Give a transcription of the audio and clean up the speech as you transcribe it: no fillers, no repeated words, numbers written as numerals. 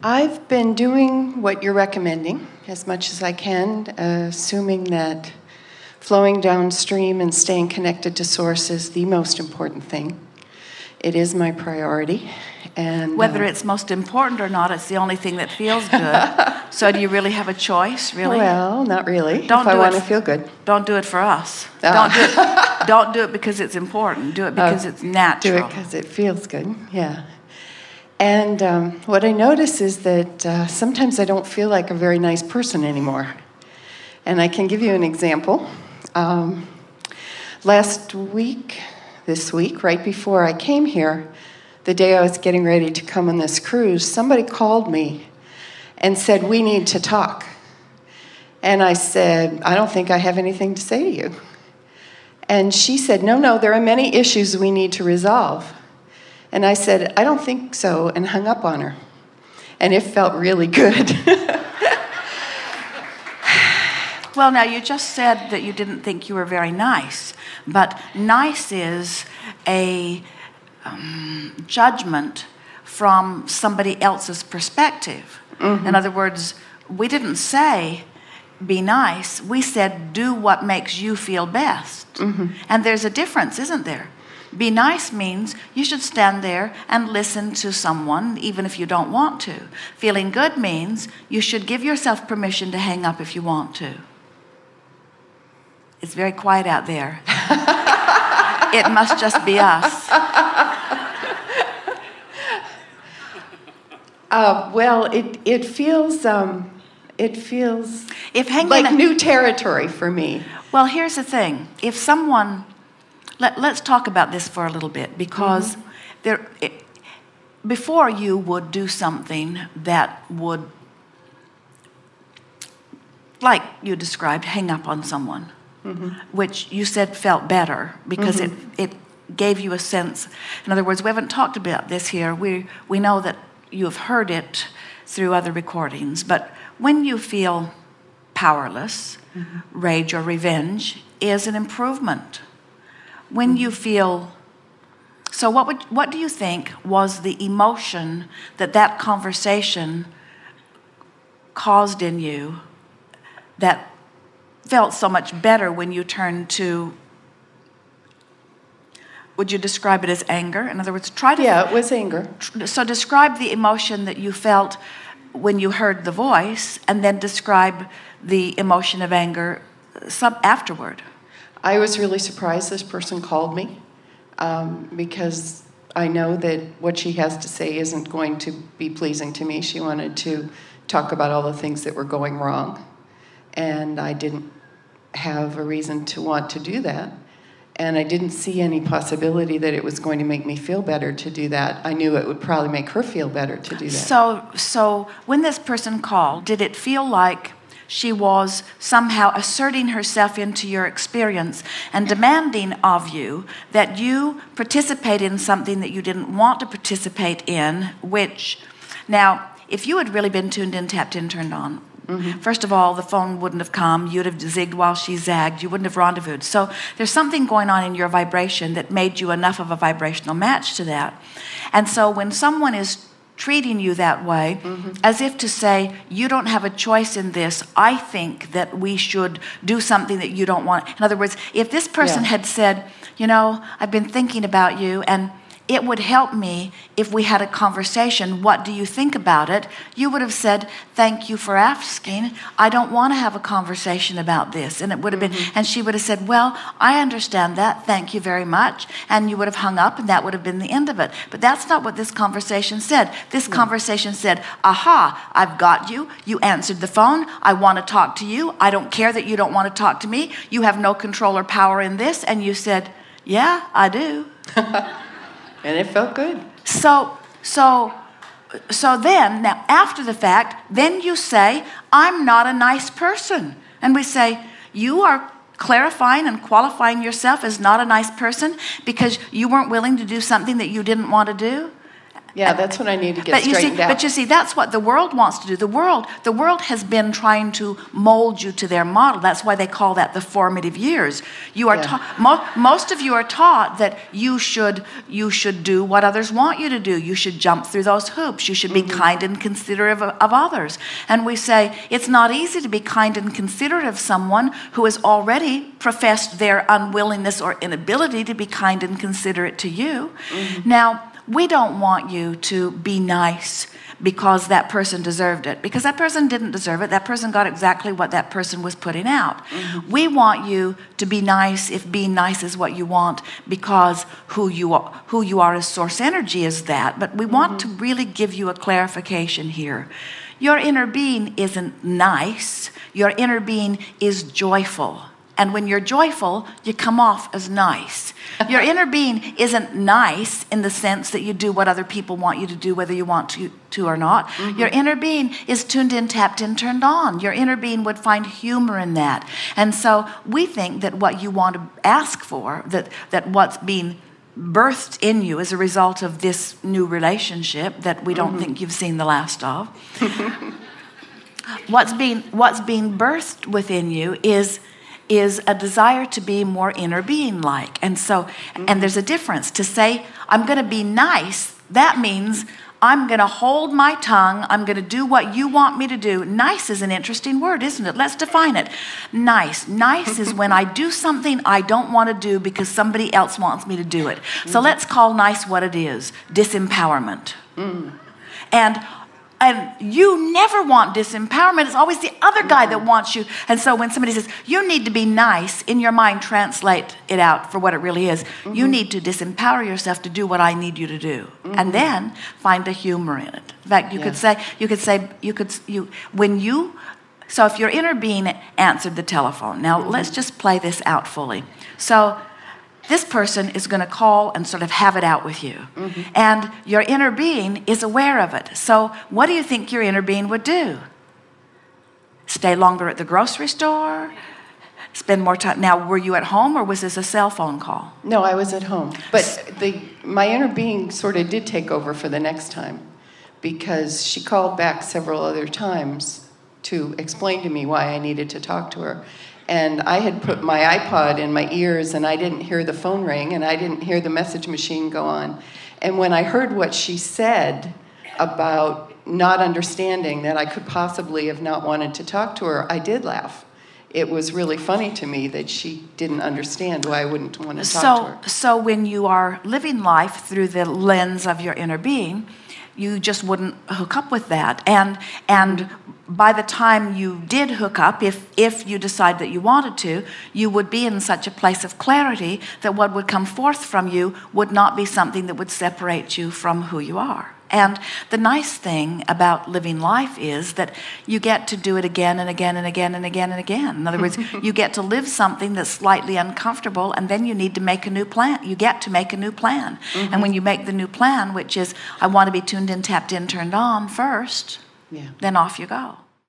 I've been doing what you're recommending as much as I can, assuming that flowing downstream and staying connected to source is the most important thing. It is my priority. And whether it's most important or not, it's the only thing that feels good. So do you really have a choice, really? Well, not really, don't if I want to feel good. Don't do it for us. Don't do it because it's important. Do it because it's natural. Do it because it feels good, yeah. And what I notice is that sometimes I don't feel like a very nice person anymore. And I can give you an example. This week, right before I came here, the day I was getting ready to come on this cruise, somebody called me and said, "We need to talk." And I said, "I don't think I have anything to say to you." And she said, no, there are many issues we need to resolve. And I said, "I don't think so," and hung up on her. And it felt really good. Well, now, you just said that you didn't think you were very nice, but nice is a judgment from somebody else's perspective. Mm-hmm. In other words, we didn't say, be nice. We said, do what makes you feel best. Mm-hmm. And there's a difference, isn't there? Be nice means you should stand there and listen to someone, even if you don't want to. Feeling good means you should give yourself permission to hang up if you want to. It's very quiet out there. It must just be us. Well, it feels like new territory for me. Well, here's the thing. If someone, let's talk about this for a little bit, because before you would do something that would, like you described, hang up on someone, which you said felt better because it gave you a sense. In other words, we haven't talked about this here. We know that you have heard it through other recordings, but when you feel powerless, rage or revenge is an improvement. When you feel, so what do you think was the emotion that conversation caused in you that felt so much better when you turned to, would you describe it as anger? In other words, Yeah, it was anger. So describe the emotion that you felt when you heard the voice, and then describe the emotion of anger afterward. I was really surprised this person called me because I know that what she has to say isn't going to be pleasing to me. She wanted to talk about all the things that were going wrong, and I didn't have a reason to want to do that. And I didn't see any possibility that it was going to make me feel better to do that. I knew it would probably make her feel better to do that. So when this person called, did it feel like she was somehow asserting herself into your experience and demanding of you that you participate in something that you didn't want to participate in, which, now, if you had really been tuned in, tapped in, turned on, first of all, the phone wouldn't have come. You'd have zigged while she zagged. You wouldn't have rendezvoused. So there's something going on in your vibration that made you enough of a vibrational match to that. And so when someone is treating you that way, as if to say, you don't have a choice in this, I think that we should do something that you don't want. In other words, if this person had said, you know, I've been thinking about you, and it would help me if we had a conversation. What do you think about it? You would have said, thank you for asking. I don't want to have a conversation about this. And it would have been, and she would have said, well, I understand that. Thank you very much. And you would have hung up, and that would have been the end of it. But that's not what this conversation said. This conversation said, aha, I've got you. You answered the phone. I want to talk to you. I don't care that you don't want to talk to me. You have no control or power in this. And you said, yeah, I do. And it felt good. So then, now after the fact, then you say, I'm not a nice person. And we say, you are clarifying and qualifying yourself as not a nice person because you weren't willing to do something that you didn't want to do. Yeah, that's what I need to get straightened out. But you see, that's what the world wants to do. The world has been trying to mold you to their model. That's why they call that the formative years. You are most of you are taught that you should do what others want you to do. You should jump through those hoops. You should be kind and considerate of others. And we say it's not easy to be kind and considerate of someone who has already professed their unwillingness or inability to be kind and considerate to you. Now, we don't want you to be nice because that person deserved it, because that person didn't deserve it. That person got exactly what that person was putting out. We want you to be nice if being nice is what you want, because who you are as source energy is that. But we want to really give you a clarification here. Your inner being isn't nice. Your inner being is joyful. And when you're joyful, you come off as nice. Your inner being isn't nice in the sense that you do what other people want you to do, whether you want to or not. Your inner being is tuned in, tapped in, turned on. Your inner being would find humor in that. And so we think that what you want to ask for, that what's being birthed in you as a result of this new relationship that we don't think you've seen the last of, what's being birthed within you is a desire to be more inner being like. And so, and there's a difference. To say, I'm going to be nice, that means I'm going to hold my tongue, I'm going to do what you want me to do. Nice is an interesting word, isn't it? Let's define it. Nice. Nice is when I do something I don't want to do because somebody else wants me to do it. So let's call nice what it is, disempowerment. And you never want disempowerment. It's always the other guy that wants you. And so when somebody says, you need to be nice, in your mind, translate it out for what it really is. You need to disempower yourself to do what I need you to do. And then find the humor in it. In fact, so if your inner being answered the telephone. Now, let's just play this out fully. So this person is going to call and sort of have it out with you. And your inner being is aware of it. So what do you think your inner being would do? Stay longer at the grocery store? Spend more time? Now, were you at home or was this a cell phone call? No, I was at home. But my inner being sort of did take over for the next time, because she called back several other times to explain to me why I needed to talk to her. And I had put my iPod in my ears, and I didn't hear the phone ring, and I didn't hear the message machine go on. And when I heard what she said about not understanding that I could possibly have not wanted to talk to her, I did laugh. It was really funny to me that she didn't understand why I wouldn't want to talk to her. So when you are living life through the lens of your inner being, you just wouldn't hook up with that. And by the time you did hook up, if you decide that you wanted to, you would be in such a place of clarity that what would come forth from you would not be something that would separate you from who you are. And the nice thing about living life is that you get to do it again and again and again and again and again. In other words, you get to live something that's slightly uncomfortable, and then you need to make a new plan. You get to make a new plan. And when you make the new plan, which is, I want to be tuned in, tapped in, turned on first, then off you go.